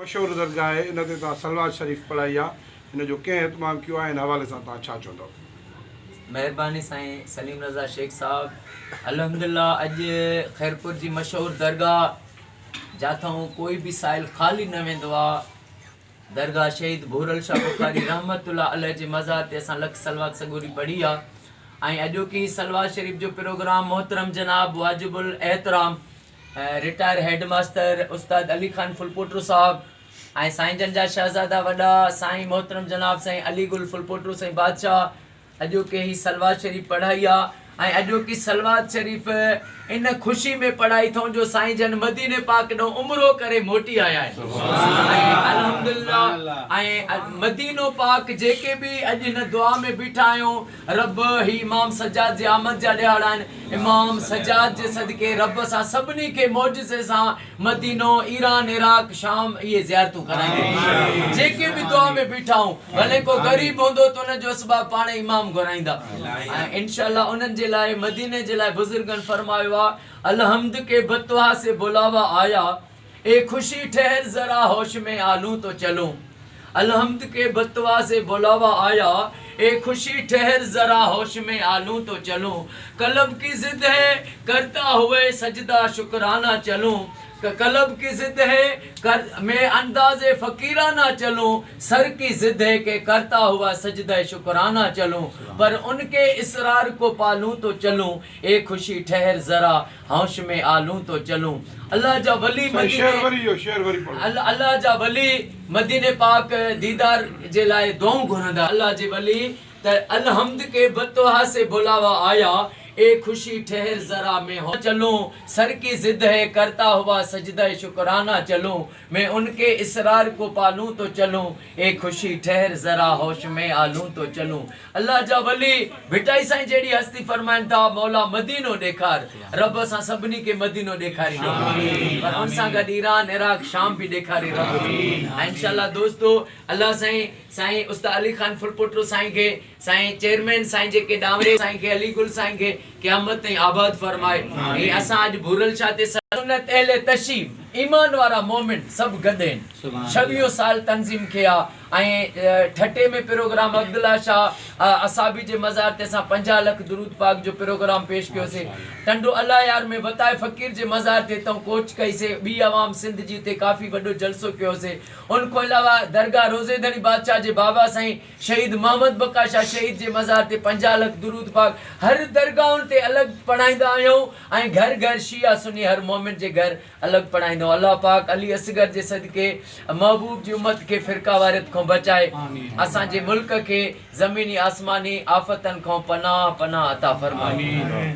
मशहूरु दरगाह आहे, इन ते तव्हां सलवार शरीफ़ पढ़ाई आहे, इन जो कंहिं इतमाम कयो आहे, इन हवाले सां तव्हां छा चवंदव? मेहरबानी साईं सलीम रज़ा शेख साहब। अल्हम्दुलिल्लाह अॼु खैरपुर जी मशहूरु दरगाह जाथों कोई भी साइल ख़ाली न वेंदो आहे। दरगाह शहीद भूरल शाह बुखारी रहमतुल्लाह अलैह जे मज़ार ते असां लख सलवात सगूरी पढ़ी आहे। ऐं अॼोकी सलवार शरीफ़ जो प्रोग्राम मोहतरम जनाब वाजिबुल एहतराम रिटायर हेड मास्टर उस्ताद अली खान फुलपोटरू साहब ऐं साईं जन जा शहज़ादा वॾा साईं मोहतरम जनाब साईं अली गुल फुलपोटरू साईं बादशाह अॼोके ही सलवार शरीफ़ पढ़ाई आहे। ऐं अॼोकी सलवार शरीफ़ इन ख़ुशी में पढ़ाई थो जो साईं जन मदीने पाक ॾों उमरो करे मोटी आया आहिनि। ऐं अल्हम्दुलिल्लाह ऐं मदीनो पाक जेके बि अॼु हिन दुआ में बीठा आहियूं, रब ही इमाम सज्जाद जे आमद जा ॾियारा आहिनि। इमाम सज्जाद जे सदके रब सां सभिनी खे मौजिज़े सां मदीनो ईरान इराक शाम इहे ज़ियारतूं कराईंदा। जेके बि दुआ में बीठा आहियूं, भले को ग़रीब हूंदो त उनजो असबाब पाण इमाम घुराईंदा। ऐं इंशाअल्लाह उन्हनि जे लाइ मदीने जे लाइ बुज़ुर्गनि फरमायो आहे, अलहम्द के बतवा से बुलावा आया, ए खुशी ठहर जरा होश में आलूं तो चलूं। अलहम्द के बतवा से बुलावा आया, ए खुशी ठहर जरा होश में आलूं तो चलूं। कलब की जिद है करता हुए सजदा शुक्राना चलूं। कलब की जिद है कर मैं अंदाज़े फ़कीराना चलूं। सर की जिद है कि करता हुआ सजदा शुक्राना चलूं। पर उनके इसरार को पालूं तो चलूं। ए खुशी ठहर ज़रा होश में आलूं तो चलूं। अल्लाह जा वली अल्लाह जा वली मदीने पाक दीदार जे लाइ दुआऊं घुरंदा। अल्लाह जे वली त अलहम्द के बतवा से बुलावा आया, ए खुशी ठहर जरा में हो चलूं। सर की जिद है करता हुआ सजदा शुक्राना चलूं। मैं उनके इसरार को पालूं तो चलूं। ए खुशी ठहर जरा होश में आलूं तो चलूं। अल्लाह जा वली भिटाई साईं जेड़ी हस्ती फरमाइन था, मौला मदीनो ॾेखार। रब असां सभिनी खे मदीनो ॾेखारींदो, पर उन सां गॾु ईरान इराक शाम बि ॾेखारे रब। ऐं इंशाअल्लाह दोस्तो अल्लाह साईं उस्ताद अली खान फुलपोटरू साईं खे, साईं चेयरमैन साईं जेके डावरे साईं खे, अली गुल साईं खे क़यामत ताईं आबाद फरमाए। ऐं असां अॼु भूरल शाह ते सुन्नत अहले तशरीफ ईमान वारा मोमिन सभु गॾु आहिनि। 26 साल तंज़ीम कया ऐं ठटे में प्रोग्राम अब्दुल्ला शाह असाबी जे मज़ार ते असां 50 लख दुरूद पाक जो प्रोग्राम पेश कयोसीं। टंडो अल्लाह यार में बताए फ़कीर जे मज़ार ते तऊं कोच कईसीं। ॿी अवाम सिंध जी ते काफ़ी वॾो जलसो कयोसीं। उन खां अलावा दरगाह रोज़े धणी बादशाह जे बाबा साईं शहीद मोहम्मद बका शाह शहीद जे मज़ार ते 50 लख दुरूद पाक हर दरगाहुनि ते अलॻि पढ़ाईंदा आहियूं। ऐं घर घर शिया सुन्नी हर मोमिन जे घर अलॻि पढ़ाईंदा। अल्लाह पाक अली असगर जे सदके महबूब जी उम्मत खे फ़िरका वारियत खां बचाए, असांजे मुल्क खे ज़मीनी आसमानी आफ़तनि खां पनाह पनाह अता फरमाए।